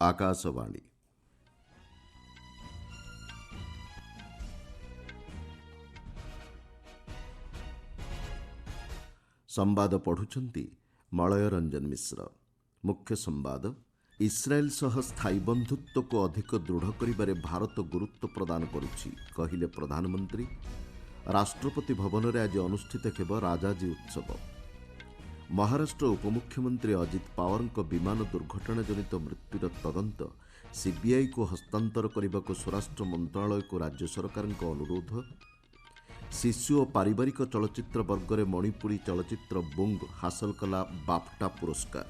ଆକାଶବାଣୀ। ସମ୍ବାଦ ପଢ଼ୁଛନ୍ତି ମଳୟ ରଞ୍ଜନ ମିଶ୍ର। ମୁଖ୍ୟ ସମ୍ବାଦ। ଇସ୍ରାଏଲ ସହ ସ୍ଥାୟୀ ବନ୍ଧୁତ୍ୱକୁ ଅଧିକ ଦୃଢ଼ କରିବାରେ ଭାରତ ଗୁରୁତ୍ୱ ପ୍ରଦାନ କରୁଛି, କହିଲେ ପ୍ରଧାନମନ୍ତ୍ରୀ। ରାଷ୍ଟ୍ରପତି ଭବନରେ ଆଜି ଅନୁଷ୍ଠିତ ହେବ ରାଜାଜୀ ଉତ୍ସବ। ମହାରାଷ୍ଟ୍ର ଉପମୁଖ୍ୟମନ୍ତ୍ରୀ ଅଜିତ ପାୱାରଙ୍କ ବିମାନ ଦୁର୍ଘଟଣାଜନିତ ମୃତ୍ୟୁର ତଦନ୍ତ ସିବିଆଇକୁ ହସ୍ତାନ୍ତର କରିବାକୁ ସ୍ୱରାଷ୍ଟ୍ର ମନ୍ତ୍ରଣାଳୟକୁ ରାଜ୍ୟ ସରକାରଙ୍କ ଅନୁରୋଧ। ଶିଶୁ ଓ ପାରିବାରିକ ଚଳଚ୍ଚିତ୍ର ବର୍ଗରେ ମଣିପୁରୀ ଚଳଚ୍ଚିତ୍ର ବୁଙ୍ଗ୍ ହାସଲ କଲା ବାଫ୍ଟା ପୁରସ୍କାର।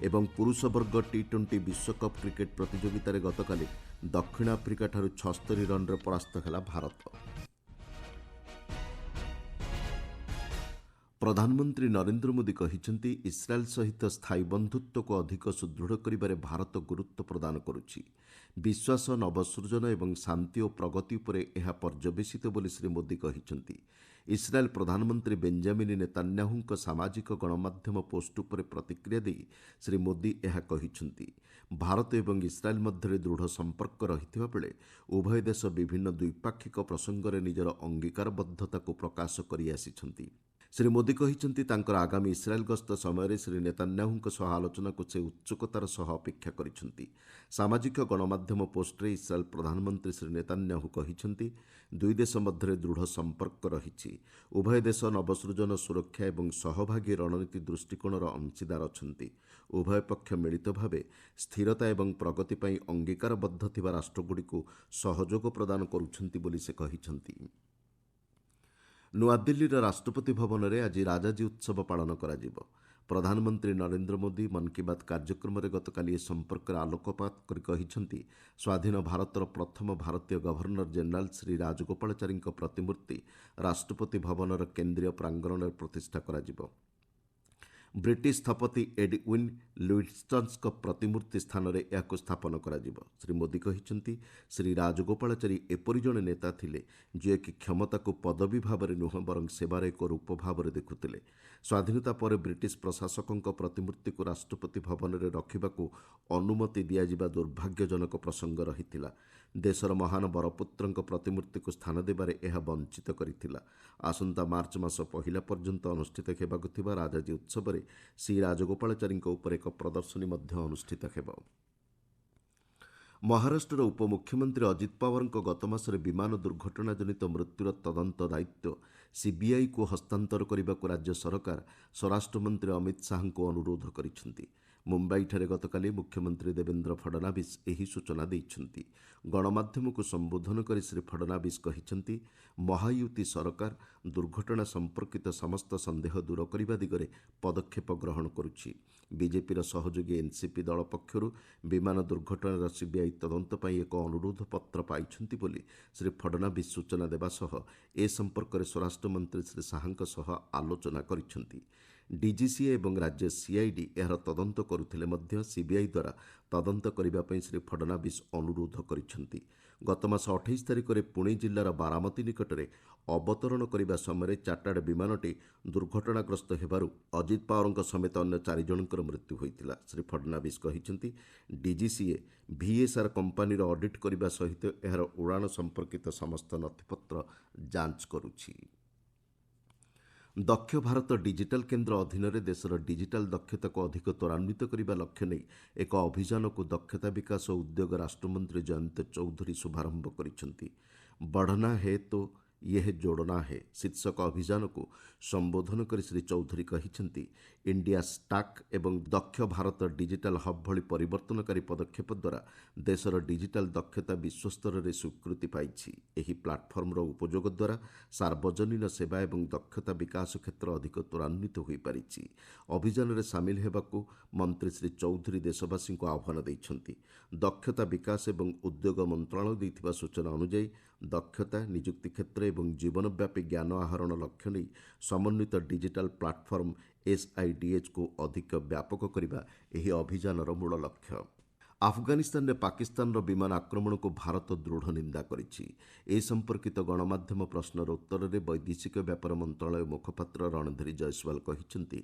ଏବଂ ପୁରୁଷ ବର୍ଗ ଟି-20 ବିଶ୍ୱକପ୍ କ୍ରିକେଟ୍ ପ୍ରତିଯୋଗିତାରେ ଗତକାଲି ଦକ୍ଷିଣ ଆଫ୍ରିକାଠାରୁ 76 ରନ୍ରେ ପରାସ୍ତ ହେଲା ଭାରତ। ପ୍ରଧାନମନ୍ତ୍ରୀ ନରେନ୍ଦ୍ର ମୋଦି କହିଛନ୍ତି, ଇସ୍ରାଏଲ ସହିତ ସ୍ଥାୟୀ ବନ୍ଧୁତ୍ୱକୁ ଅଧିକ ସୁଦୃଢ଼ କରିବାରେ ଭାରତ ଗୁରୁତ୍ୱ ପ୍ରଦାନ କରୁଛି। ବିଶ୍ୱାସ, ନବସୃଜନ ଏବଂ ଶାନ୍ତି ଓ ପ୍ରଗତି ଉପରେ ଏହା ପର୍ଯ୍ୟବେସିତ ବୋଲି ଶ୍ରୀ ମୋଦି କହିଛନ୍ତି। ଇସ୍ରାଏଲ ପ୍ରଧାନମନ୍ତ୍ରୀ ବେଞ୍ଜାମିନ୍ ନେତାନ୍ୟାହୁଙ୍କ ସାମାଜିକ ଗଣମାଧ୍ୟମ ପୋଷ୍ଟ ଉପରେ ପ୍ରତିକ୍ରିୟା ଦେଇ ଶ୍ରୀ ମୋଦି ଏହା କହିଛନ୍ତି। ଭାରତ ଏବଂ ଇସ୍ରାଏଲ ମଧ୍ୟରେ ଦୃଢ଼ ସମ୍ପର୍କ ରହିଥିବା ବେଳେ ଉଭୟ ଦେଶ ବିଭିନ୍ନ ଦ୍ୱିପାକ୍ଷିକ ପ୍ରସଙ୍ଗରେ ନିଜର ଅଙ୍ଗୀକାରବଦ୍ଧତାକୁ ପ୍ରକାଶ କରିଆସିଛନ୍ତି। ଶ୍ରୀ ମୋଦି କହିଛନ୍ତି, ତାଙ୍କର ଆଗାମୀ ଇସ୍ରାଏଲ ଗସ୍ତ ସମୟରେ ଶ୍ରୀ ନେତାନ୍ୟାହୁଙ୍କ ସହ ଆଲୋଚନାକୁ ସେ ଉତ୍ସୁକତାର ସହ ଅପେକ୍ଷା କରିଛନ୍ତି। ସାମାଜିକ ଗଣମାଧ୍ୟମ ପୋଷ୍ଟରେ ଇସ୍ରାଏଲ ପ୍ରଧାନମନ୍ତ୍ରୀ ଶ୍ରୀ ନେତାନ୍ୟାହୁ କହିଛନ୍ତି, ଦୁଇ ଦେଶ ମଧ୍ୟରେ ଦୃଢ଼ ସମ୍ପର୍କ ରହିଛି। ଉଭୟ ଦେଶ ନବସୃଜନ, ସୁରକ୍ଷା ଏବଂ ସହଭାଗୀ ରଣନୀତି ଦୃଷ୍ଟିକୋଣର ଅଂଶୀଦାର ଅଛନ୍ତି। ଉଭୟ ପକ୍ଷ ମିଳିତ ଭାବେ ସ୍ଥିରତା ଏବଂ ପ୍ରଗତି ପାଇଁ ଅଙ୍ଗୀକାରବଦ୍ଧ ଥିବା ରାଷ୍ଟ୍ରଗୁଡ଼ିକୁ ସହଯୋଗ ପ୍ରଦାନ କରୁଛନ୍ତି ବୋଲି ସେ କହିଛନ୍ତି। ନୂଆଦିଲ୍ଲୀର ରାଷ୍ଟ୍ରପତି ଭବନରେ ଆଜି ରାଜାଜୀ ଉତ୍ସବ ପାଳନ କରାଯିବ। ପ୍ରଧାନମନ୍ତ୍ରୀ ନରେନ୍ଦ୍ର ମୋଦି ମନ୍ କି ବାତ୍ କାର୍ଯ୍ୟକ୍ରମରେ ଗତକାଲି ଏ ସମ୍ପର୍କରେ ଆଲୋକପାତ କରି କହିଛନ୍ତି, ସ୍ୱାଧୀନ ଭାରତର ପ୍ରଥମ ଭାରତୀୟ ଗଭର୍ଣ୍ଣର ଜେନେରାଲ୍ ଶ୍ରୀ ରାଜଗୋପାଳାଚାରୀଙ୍କ ପ୍ରତିମୂର୍ତ୍ତି ରାଷ୍ଟ୍ରପତି ଭବନର କେନ୍ଦ୍ରୀୟ ପ୍ରାଙ୍ଗଣରେ ପ୍ରତିଷ୍ଠା କରାଯିବ। ବ୍ରିଟିଶ ସ୍ଥପତି ଏଡୱିନ୍ ଲୁଇଟନ୍ଙ୍କ ପ୍ରତିମୂର୍ତ୍ତି ସ୍ଥାନରେ ଏହାକୁ ସ୍ଥାପନ କରାଯିବ। ଶ୍ରୀ ମୋଦି କହିଛନ୍ତି, ଶ୍ରୀ ରାଜଗୋପାଳାଚାରୀ ଏପରି ଜଣେ ନେତା ଥିଲେ, ଯିଏକି କ୍ଷମତାକୁ ପଦବୀ ଭାବରେ ନୁହେଁ ବରଂ ସେବାର ଏକ ରୂପ ଭାବରେ ଦେଖୁଥିଲେ। ସ୍ୱାଧୀନତା ପରେ ବ୍ରିଟିଶ ପ୍ରଶାସକଙ୍କ ପ୍ରତିମୂର୍ତ୍ତିକୁ ରାଷ୍ଟ୍ରପତି ଭବନରେ ରଖିବାକୁ ଅନୁମତି ଦିଆଯିବା ଦୁର୍ଭାଗ୍ୟଜନକ ପ୍ରସଙ୍ଗ ରହିଥିଲା। ଦେଶର ମହାନ ବରପୁତ୍ରଙ୍କ ପ୍ରତିମୂର୍ତ୍ତିକୁ ସ୍ଥାନ ଦେବାରେ ଏହା ବଞ୍ଚିତ କରିଥିଲା। ଆସନ୍ତା ମାର୍ଚ୍ଚ ମାସ ପହିଲା ପର୍ଯ୍ୟନ୍ତ ଅନୁଷ୍ଠିତ ହେବାକୁ ଥିବା ରାଜାଜୀ ଉତ୍ସବରେ ଶ୍ରୀ ରାଜଗୋପାଳାଚାରୀଙ୍କ ଉପରେ ଏକ ପ୍ରଦର୍ଶନୀ ମଧ୍ୟ ଅନୁଷ୍ଠିତ ହେବ। ମହାରାଷ୍ଟ୍ରର ଉପମୁଖ୍ୟମନ୍ତ୍ରୀ ଅଜିତ ପାୱାରଙ୍କ ଗତମାସରେ ବିମାନ ଦୁର୍ଘଟଣାଜନିତ ମୃତ୍ୟୁର ତଦନ୍ତ ଦାୟିତ୍ୱ ସିବିଆଇକୁ ହସ୍ତାନ୍ତର କରିବାକୁ ରାଜ୍ୟ ସରକାର ସ୍ୱରାଷ୍ଟ୍ରମନ୍ତ୍ରୀ ଅମିତ ଶାହାଙ୍କୁ ଅନୁରୋଧ କରିଛନ୍ତି। ମୁମ୍ବାଇଠାରେ ଗତକାଲି ମୁଖ୍ୟମନ୍ତ୍ରୀ ଦେବେନ୍ଦ୍ର ଫଡନାଭିସ୍ ଏହି ସୂଚନା ଦେଇଛନ୍ତି। ଗଣମାଧ୍ୟମକୁ ସମ୍ବୋଧନ କରି ଶ୍ରୀ ଫଡନାଭିସ୍ କହିଛନ୍ତି, ମହାୟୁତି ସରକାର ଦୁର୍ଘଟଣା ସମ୍ପର୍କିତ ସମସ୍ତ ସନ୍ଦେହ ଦୂର କରିବା ଦିଗରେ ପଦକ୍ଷେପ ଗ୍ରହଣ କରୁଛି। ବିଜେପିର ସହଯୋଗୀ ଏନ୍ସିପି ଦଳ ପକ୍ଷରୁ ବିମାନ ଦୁର୍ଘଟଣାର ସିବିଆଇ ତଦନ୍ତ ପାଇଁ ଏକ ଅନୁରୋଧ ପତ୍ର ପାଇଛନ୍ତି ବୋଲି ଶ୍ରୀ ଫଡନାଭିସ୍ ସୂଚନା ଦେବା ସହ ଏ ସମ୍ପର୍କରେ ସ୍ୱରାଷ୍ଟ୍ରମନ୍ତ୍ରୀ ଶ୍ରୀ ଶାହାଙ୍କ ସହ ଆଲୋଚନା କରିଛନ୍ତି। ଡିଜିସିଏ ଏବଂ ରାଜ୍ୟ ସିଆଇଡି ଏହାର ତଦନ୍ତ କରୁଥିଲେ ମଧ୍ୟ ସିବିଆଇ ଦ୍ୱାରା ତଦନ୍ତ କରିବା ପାଇଁ ଶ୍ରୀ ଫଡନାଭିସ୍ ଅନୁରୋଧ କରିଛନ୍ତି। ଗତମାସ 28 ତାରିଖରେ ପୁଣେ ଜିଲ୍ଲାର ବାରାମତୀ ନିକଟରେ ଅବତରଣ କରିବା ସମୟରେ ଚାର୍ଟାର୍ଡ ବିମାନଟି ଦୁର୍ଘଟଣାଗ୍ରସ୍ତ ହେବାରୁ ଅଜିତ ପାୱାରଙ୍କ ସମେତ ଅନ୍ୟ 4 ଜଣଙ୍କର ମୃତ୍ୟୁ ହୋଇଥିଲା। ଶ୍ରୀ ଫଡନାଭିସ୍ କହିଛନ୍ତି, ଡିଜିସିଏ ଭିଏସ୍ଆର୍ କମ୍ପାନୀର ଅଡିଟ୍ କରିବା ସହିତ ଏହାର ଉଡ଼ାଣ ସମ୍ପର୍କିତ ସମସ୍ତ ନଥିପତ୍ର ଯାଞ୍ଚ କରୁଛି। ଦକ୍ଷ ଭାରତ ଡିଜିଟାଲ କେନ୍ଦ୍ର ଅଧୀନରେ ଦେଶର ଡିଜିଟାଲ ଦକ୍ଷତାକୁ ଅଧିକ ତ୍ୱରାନ୍ୱିତ କରିବା ଲକ୍ଷ୍ୟ ନେଇ ଏକ ଅଭିଯାନକୁ ଦକ୍ଷତା ବିକାଶ ଓ ଉଦ୍ୟୋଗ ରାଷ୍ଟ୍ରମନ୍ତ୍ରୀ ଜୟନ୍ତ ଚୌଧୁରୀ ଶୁଭାରମ୍ଭ କରିଛନ୍ତି। ବଢ଼ନା ହେ ତୋ ୟେହ ଯୋଡ଼ନା ହେ ଶୀର୍ଷକ ଅଭିଯାନକୁ ସମ୍ବୋଧନ କରି ଶ୍ରୀ ଚୌଧୁରୀ କହିଛନ୍ତି, ଇଣ୍ଡିଆ ଷ୍ଟାକ୍ ଏବଂ ଦକ୍ଷ ଭାରତ ଡିଜିଟାଲ ହବ୍ ଭଳି ପରିବର୍ତ୍ତନକାରୀ ପଦକ୍ଷେପ ଦ୍ୱାରା ଦେଶର ଡିଜିଟାଲ ଦକ୍ଷତା ବିଶ୍ୱସ୍ତରରେ ସ୍ୱୀକୃତି ପାଇଛି। ଏହି ପ୍ଲାଟଫର୍ମର ଉପଯୋଗ ଦ୍ୱାରା ସାର୍ବଜନୀନ ସେବା ଏବଂ ଦକ୍ଷତା ବିକାଶ କ୍ଷେତ୍ର ଅଧିକ ତ୍ୱରାନ୍ୱିତ ହୋଇପାରିଛି। ଅଭିଯାନରେ ସାମିଲ ହେବାକୁ ମନ୍ତ୍ରୀ ଶ୍ରୀ ଚୌଧୁରୀ ଦେଶବାସୀଙ୍କୁ ଆହ୍ୱାନ ଦେଇଛନ୍ତି। ଦକ୍ଷତା ବିକାଶ ଏବଂ ଉଦ୍ୟୋଗ ମନ୍ତ୍ରଣାଳୟ ଦେଇଥିବା ସୂଚନା ଅନୁଯାୟୀ ଦକ୍ଷତା, ନିଯୁକ୍ତି କ୍ଷେତ୍ର ଏବଂ ଜୀବନବ୍ୟାପୀ ଜ୍ଞାନ ଆହରଣ ଲକ୍ଷ୍ୟ ନେଇ ସମନ୍ୱିତ ଡିଜିଟାଲ ପ୍ଲାଟଫର୍ମ SIDHକୁ ଅଧିକ ବ୍ୟାପକ କରିବା ଏହି ଅଭିଯାନର ମୂଳ ଲକ୍ଷ୍ୟ। ଆଫଗାନିସ୍ତାନରେ ପାକିସ୍ତାନର ବିମାନ ଆକ୍ରମଣକୁ ଭାରତ ଦୃଢ଼ ନିନ୍ଦା କରିଛି। ଏ ସମ୍ପର୍କିତ ଗଣମାଧ୍ୟମ ପ୍ରଶ୍ନର ଉତ୍ତରରେ ବୈଦେଶିକ ବ୍ୟାପାର ମନ୍ତ୍ରଣାଳୟ ମୁଖପାତ୍ର ରଣଧୀର ଜୟସ୍ୱାଲ କହିଛନ୍ତି,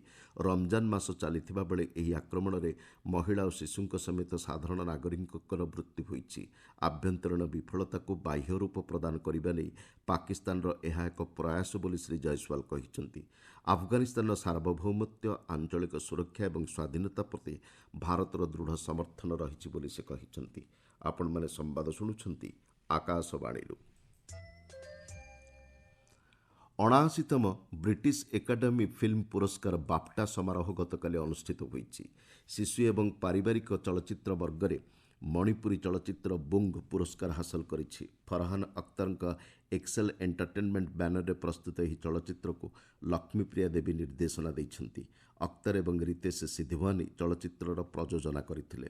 ରମଜାନ ମାସ ଚାଲିଥିବା ବେଳେ ଏହି ଆକ୍ରମଣରେ ମହିଳା ଓ ଶିଶୁଙ୍କ ସମେତ ସାଧାରଣ ନାଗରିକଙ୍କର ମୃତ୍ୟୁ ହୋଇଛି। ଆଭ୍ୟନ୍ତରୀଣ ବିଫଳତାକୁ ବାହ୍ୟ ରୂପ ପ୍ରଦାନ କରିବା ନେଇ ପାକିସ୍ତାନର ଏହା ଏକ ପ୍ରୟାସ ବୋଲି ଶ୍ରୀ ଜୟସ୍ୱାଲ କହିଛନ୍ତି। ଆଫଗାନିସ୍ତାନର ସାର୍ବଭୌମତ୍ୱ, ଆଞ୍ଚଳିକ ସୁରକ୍ଷା ଏବଂ ସ୍ୱାଧୀନତା ପ୍ରତି ଭାରତର ଦୃଢ଼ ସମର୍ଥନ ରହିଛି ବୋଲି ସେ କହିଛନ୍ତି। ଆପଣମାନେ ସମ୍ବାଦ ଶୁଣୁଛନ୍ତି ଆକାଶବାଣୀରୁ। 79ତମ ବ୍ରିଟିଶ ଏକାଡେମୀ ଫିଲ୍ମ ପୁରସ୍କାର ବାଫ୍ଟା ସମାରୋହ ଗତକାଲି ଅନୁଷ୍ଠିତ ହୋଇଛି। ଶିଶୁ ଏବଂ ପାରିବାରିକ ଚଳଚ୍ଚିତ୍ର ବର୍ଗରେ ମଣିପୁରୀ ଚଳଚ୍ଚିତ୍ର ବୁଙ୍ଗ୍ ପୁରସ୍କାର ହାସଲ କରିଛି। ଫରହାନ ଅଖ୍ତରଙ୍କ ଏକ୍ସେଲ୍ ଏଣ୍ଟରଟେନମେଣ୍ଟ ବ୍ୟାନରରେ ପ୍ରସ୍ତୁତ ଏହି ଚଳଚ୍ଚିତ୍ରକୁ ଲକ୍ଷ୍ମୀପ୍ରିୟା ଦେବୀ ନିର୍ଦ୍ଦେଶନା ଦେଇଛନ୍ତି। ଅଖ୍ତର ଏବଂ ରିତେଶ ସିଧୱାନୀ ଚଳଚ୍ଚିତ୍ରର ପ୍ରଯୋଜନା କରିଥିଲେ।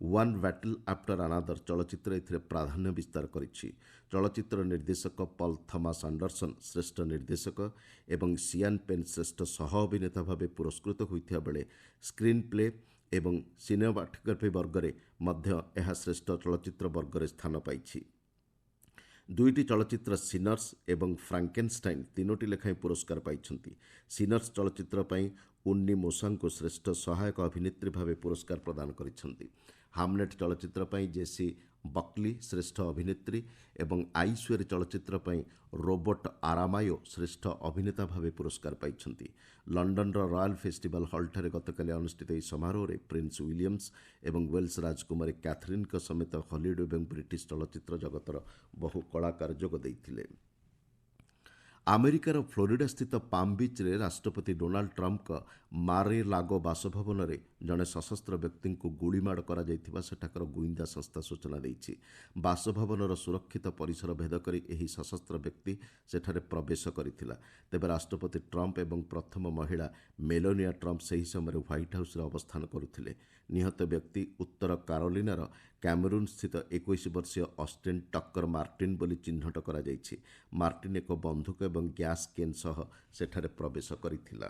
ୱାନ୍ ବ୍ୟାଟଲ୍ ଆଫ୍ଟର ଆନାଦର ଚଳଚ୍ଚିତ୍ର ଏଥିରେ ପ୍ରାଧାନ୍ୟ ବିସ୍ତାର କରିଛି। ଚଳଚ୍ଚିତ୍ର ନିର୍ଦ୍ଦେଶକ ପଲ୍ ଥମାସ୍ ଆଣ୍ଡରସନ୍ ଶ୍ରେଷ୍ଠ ନିର୍ଦ୍ଦେଶକ ଏବଂ ସିଆନ୍ ପେନ୍ ଶ୍ରେଷ୍ଠ ସହ ଅଭିନେତା ଭାବେ ପୁରସ୍କୃତ ହୋଇଥିବା ବେଳେ ସ୍କ୍ରିନ୍ ପ୍ଲେ ଏବଂ ସିନେମାଟୋଗ୍ରାଫି ବର୍ଗରେ ମଧ୍ୟ ଏହା ଶ୍ରେଷ୍ଠ ଚଳଚ୍ଚିତ୍ର ବର୍ଗରେ ସ୍ଥାନ ପାଇଛି। ଦୁଇଟି ଚଳଚ୍ଚିତ୍ର ସିନର୍ସ ଏବଂ ଫ୍ରାଙ୍କେନଷ୍ଟାଇନ୍ ତିନୋଟି ଲେଖାଏଁ ପୁରସ୍କାର ପାଇଛନ୍ତି। ସିନର୍ସ ଚଳଚ୍ଚିତ୍ର ପାଇଁ ଉନ୍ନି ମୋସାଙ୍କୁ ଶ୍ରେଷ୍ଠ ସହାୟକ ଅଭିନେତ୍ରୀ ଭାବେ ପୁରସ୍କାର ପ୍ରଦାନ କରିଛନ୍ତି। ହାମଲେଟ୍ ଚଳଚ୍ଚିତ୍ର ପାଇଁ ଜେସି ବକ୍ଲି ଶ୍ରେଷ୍ଠ ଅଭିନେତ୍ରୀ ଏବଂ ଆଇସ୍ୱେର୍ ଚଳଚ୍ଚିତ୍ର ପାଇଁ ରୋବର୍ଟ ଆରାମାୟୋ ଶ୍ରେଷ୍ଠ ଅଭିନେତା ଭାବେ ପୁରସ୍କାର ପାଇଛନ୍ତି। ଲଣ୍ଡନର ରୟାଲ୍ ଫେଷ୍ଟିଭାଲ ହଲ୍ଠାରେ ଗତକାଲି ଅନୁଷ୍ଠିତ ଏହି ସମାରୋହରେ ପ୍ରିନ୍ସ ୱିଲିୟମ୍ସ ଏବଂ ୱେଲ୍ସ ରାଜକୁମାରୀ କ୍ୟାଥରିନ୍ଙ୍କ ସମେତ ହଲିଉଡ୍ ଏବଂ ବ୍ରିଟିଶ ଚଳଚ୍ଚିତ୍ର ଜଗତର ବହୁ କଳାକାର ଯୋଗ ଦେଇଥିଲେ। ଆମେରିକାର ଫ୍ଲୋରିଡାସ୍ଥିତ ପାମ୍ ବିଚ୍ରେ ରାଷ୍ଟ୍ରପତି ଡୋନାଲ୍ଡ ଟ୍ରମ୍ପଙ୍କ ମାରେ ଲାଗୋ ବାସଭବନରେ ଜଣେ ସଶସ୍ତ୍ର ବ୍ୟକ୍ତିଙ୍କୁ ଗୁଳିମାଡ଼ କରାଯାଇଥିବା ସେଠାକାର ଗୁଇନ୍ଦା ସଂସ୍ଥା ସୂଚନା ଦେଇଛି। ବାସଭବନର ସୁରକ୍ଷିତ ପରିସର ଭେଦ କରି ଏହି ସଶସ୍ତ୍ର ବ୍ୟକ୍ତି ସେଠାରେ ପ୍ରବେଶ କରିଥିଲା। ତେବେ ରାଷ୍ଟ୍ରପତି ଟ୍ରମ୍ପ ଏବଂ ପ୍ରଥମ ମହିଳା ମେଲାନିଆ ଟ୍ରମ୍ପ ସେହି ସମୟରେ ହ୍ୱାଇଟ୍ ହାଉସ୍ରେ ଅବସ୍ଥାନ କରୁଥିଲେ। ନିହତ ବ୍ୟକ୍ତି ଉତ୍ତର କାରୋଲିନାର କ୍ୟାମେରୁନ୍ସ୍ଥିତ 21 ବର୍ଷୀୟ ଅଷ୍ଟିନ୍ ଟକର ମାର୍ଟିନ୍ ବୋଲି ଚିହ୍ନଟ କରାଯାଇଛି। ମାର୍ଟିନ୍ ଏକ ବନ୍ଧୁକ ଏବଂ ଗ୍ୟାସ୍ କେନ୍ ସହ ସେଠାରେ ପ୍ରବେଶ କରିଥିଲା।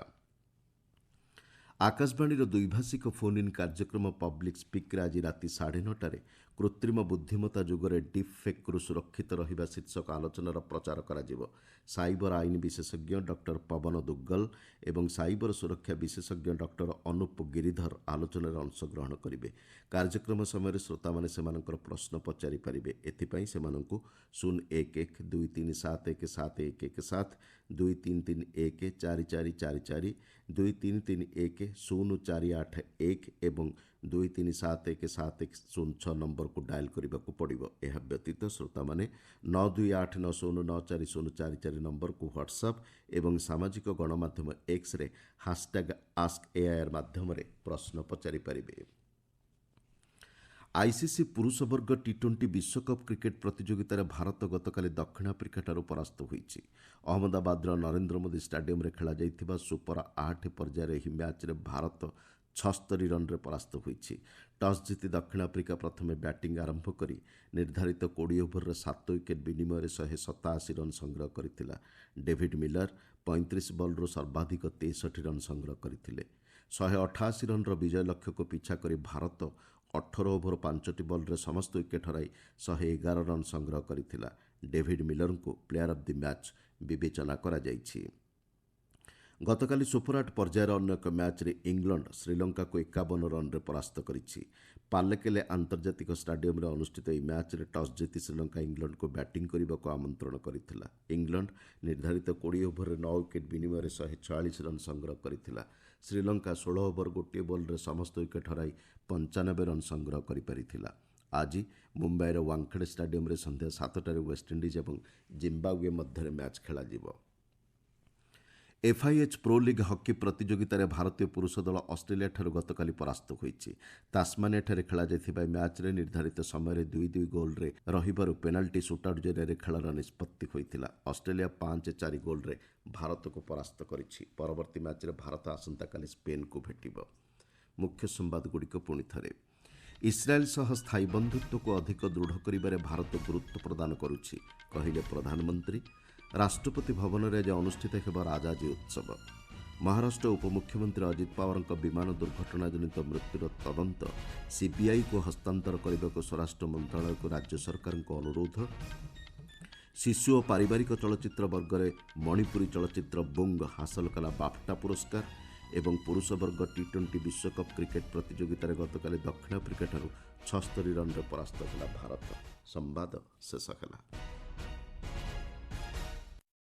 ଆକାଶବାଣୀର ଦ୍ୱିଭାଷିକ ଫୋନ୍ ଇନ୍ କାର୍ଯ୍ୟକ୍ରମ ପବ୍ଲିକ୍ ସ୍ପିକ୍ରେ ଆଜି ରାତି 9:30ରେ କୃତ୍ରିମ ବୁଦ୍ଧିମତ୍ତା ଯୁଗରେ ଡିପ୍ ଫେକ୍ରୁ ସୁରକ୍ଷିତ ରହିବା ଶୀର୍ଷକ ଆଲୋଚନାର ପ୍ରଚାର କରାଯିବ। ସାଇବର ଆଇନ ବିଶେଷଜ୍ଞ ଡକ୍ଟର ପବନ ଦୁଗ୍ଗଲ ଏବଂ ସାଇବର ସୁରକ୍ଷା ବିଶେଷଜ୍ଞ ଡକ୍ଟର ଅନୁପ ଗିରିଧର ଆଲୋଚନାରେ ଅଂଶଗ୍ରହଣ କରିବେ। କାର୍ଯ୍ୟକ୍ରମ ସମୟରେ ଶ୍ରୋତାମାନେ ସେମାନଙ୍କର ପ୍ରଶ୍ନ ପଚାରିପାରିବେ। ଏଥିପାଇଁ ସେମାନଙ୍କୁ 0112371711 23314444 23310481 ଏବଂ 23717106 ନମ୍ବରକୁ ଡାଏଲ୍ କରିବାକୁ ପଡ଼ିବ। ଏହା ବ୍ୟତୀତ ଶ୍ରୋତାମାନେ 9289094044 ନମ୍ବରକୁ ହ୍ୱାଟ୍ସଆପ୍ ଏବଂ ସାମାଜିକ ଗଣମାଧ୍ୟମ ଏକ୍ସରେ ହାଷ୍ଟାଗ୍ AskAIR ମାଧ୍ୟମରେ ପ୍ରଶ୍ନ ପଚାରିପାରିବେ। ଆଇସିସି ପୁରୁଷ ବର୍ଗ ଟି-20 ବିଶ୍ୱକପ୍ କ୍ରିକେଟ୍ ପ୍ରତିଯୋଗିତାରେ ଭାରତ ଗତକାଲି ଦକ୍ଷିଣ ଆଫ୍ରିକାଠାରୁ ପରାସ୍ତ ହୋଇଛି। ଅହମ୍ମଦାବାଦର ନରେନ୍ଦ୍ର ମୋଦି ଷ୍ଟାଡିୟମରେ ଖେଳାଯାଇଥିବା ସୁପର 8 ପର୍ଯ୍ୟାୟର ଏହି ମ୍ୟାଚ୍ରେ ଭାରତ 76 ରନ୍ରେ ପରାସ୍ତ ହୋଇଛି। ଟସ୍ ଜିତି ଦକ୍ଷିଣ ଆଫ୍ରିକା ପ୍ରଥମେ ବ୍ୟାଟିଂ ଆରମ୍ଭ କରି ନିର୍ଦ୍ଧାରିତ 20 ଓଭରରେ 7 ୱିକେଟ୍ ବିନିମୟରେ 187 ରନ୍ ସଂଗ୍ରହ କରିଥିଲା। ଡେଭିଡ୍ ମିଲର 35 ବଲ୍ରୁ ସର୍ବାଧିକ 63 ରନ୍ ସଂଗ୍ରହ କରିଥିଲେ। 188 ରନ୍ର ବିଜୟ ଲକ୍ଷ୍ୟକୁ ପିଛା କରି ଭାରତ 18 ଓଭର 5ଟି ବଲ୍ରେ ସମସ୍ତ ୱିକେଟ୍ ହରାଇ 111 ରନ୍ ସଂଗ୍ରହ କରିଥିଲା। ଡେଭିଡ୍ ମିଲରଙ୍କୁ ପ୍ଲେୟାର ଅଫ୍ ଦି ମ୍ୟାଚ୍ ବିବେଚନା କରାଯାଇଛି। ଗତକାଲି ସୁପର 8 ପର୍ଯ୍ୟାୟର ଅନ୍ୟ ଏକ ମ୍ୟାଚ୍ରେ ଇଂଲଣ୍ଡ ଶ୍ରୀଲଙ୍କାକୁ 51 ରନ୍ରେ ପରାସ୍ତ କରିଛି। ପାଲେକେଲେ ଆନ୍ତର୍ଜାତିକ ଷ୍ଟାଡିୟମରେ ଅନୁଷ୍ଠିତ ଏହି ମ୍ୟାଚ୍ରେ ଟସ୍ ଜିତି ଶ୍ରୀଲଙ୍କା ଇଂଲଣ୍ଡକୁ ବ୍ୟାଟିଂ କରିବାକୁ ଆମନ୍ତ୍ରଣ କରିଥିଲା। ଇଂଲଣ୍ଡ ନିର୍ଦ୍ଧାରିତ 20 ଓଭରରେ 9 ୱିକେଟ୍ ବିନିମୟରେ 146 ରନ୍ ସଂଗ୍ରହ କରିଥିଲା। ଶ୍ରୀଲଙ୍କା 16 ଓଭର 1 ବଲ୍ରେ ସମସ୍ତ ୱିକେଟ୍ ହରାଇ 95 ରନ୍ ସଂଗ୍ରହ କରିପାରିଥିଲା। ଆଜି ମୁମ୍ବାଇର ୱାଙ୍ଗଖେଡେ ଷ୍ଟାଡିୟମରେ ସନ୍ଧ୍ୟା 7ଟାରେ ୱେଷ୍ଟଇଣ୍ଡିଜ୍ ଏବଂ ଜିମ୍ବାୱେ ମଧ୍ୟରେ ମ୍ୟାଚ୍ ଖେଳାଯିବ। ଏଫ୍ଆଇଏଚ୍ ପ୍ରୋ ଲିଗ୍ ହକି ପ୍ରତିଯୋଗିତାରେ ଭାରତୀୟ ପୁରୁଷ ଦଳ ଅଷ୍ଟ୍ରେଲିଆଠାରୁ ଗତକାଲି ପରାସ୍ତ ହୋଇଛି। ତାସ୍ମାନିଆଠାରେ ଖେଳାଯାଇଥିବା ଏହି ମ୍ୟାଚ୍ରେ ନିର୍ଦ୍ଧାରିତ ସମୟରେ 2-2 ଗୋଲ୍ରେ ରହିବାରୁ ପେନାଲ୍ଟି ସୁଟ୍ଆଉଟ୍ ଜରିଆରେ ଖେଳର ନିଷ୍ପତ୍ତି ହୋଇଥିଲା। ଅଷ୍ଟ୍ରେଲିଆ 5-4 ଗୋଲ୍ରେ ଭାରତକୁ ପରାସ୍ତ କରିଛି। ପରବର୍ତ୍ତୀ ମ୍ୟାଚ୍ରେ ଭାରତ ଆସନ୍ତାକାଲି ସ୍ପେନ୍କୁ ଭେଟିବ। ମୁଖ୍ୟ ସମ୍ବାଦଗୁଡ଼ିକ ପୁଣିଥରେ। ଇସ୍ରାଏଲ୍ ସହ ସ୍ଥାୟୀ ବନ୍ଧୁତ୍ୱକୁ ଅଧିକ ଦୃଢ଼ କରିବାରେ ଭାରତ ଗୁରୁତ୍ୱ ପ୍ରଦାନ କରୁଛି, କହିଲେ ପ୍ରଧାନମନ୍ତ୍ରୀ। ରାଷ୍ଟ୍ରପତି ଭବନରେ ଆଜି ଅନୁଷ୍ଠିତ ହେବ ରାଜାଜୀ ଉତ୍ସବ। महाराष्ट्र उपमुख्यमंत्री अजित पवारଙ୍କ विमान दुर्घटना जनित मृत्युर तदंत सीबीआई को हस्तांतर करने को स्वराष्ट्र मंत्रालय को राज्य सरकार अनुरोध। शिशु और पारिवारिक चलचित्र वर्ग में मणिपुरी चलचित्र बुंग हासिल कला बाफ्टा पुरस्कार एवं पुरुष वर्ग टी20 विश्वकप क्रिकेट प्रतियोगितार गतकाली दक्षिण आफ्रिका 76 रन परास्त कला भारत। संवाद शेष कला।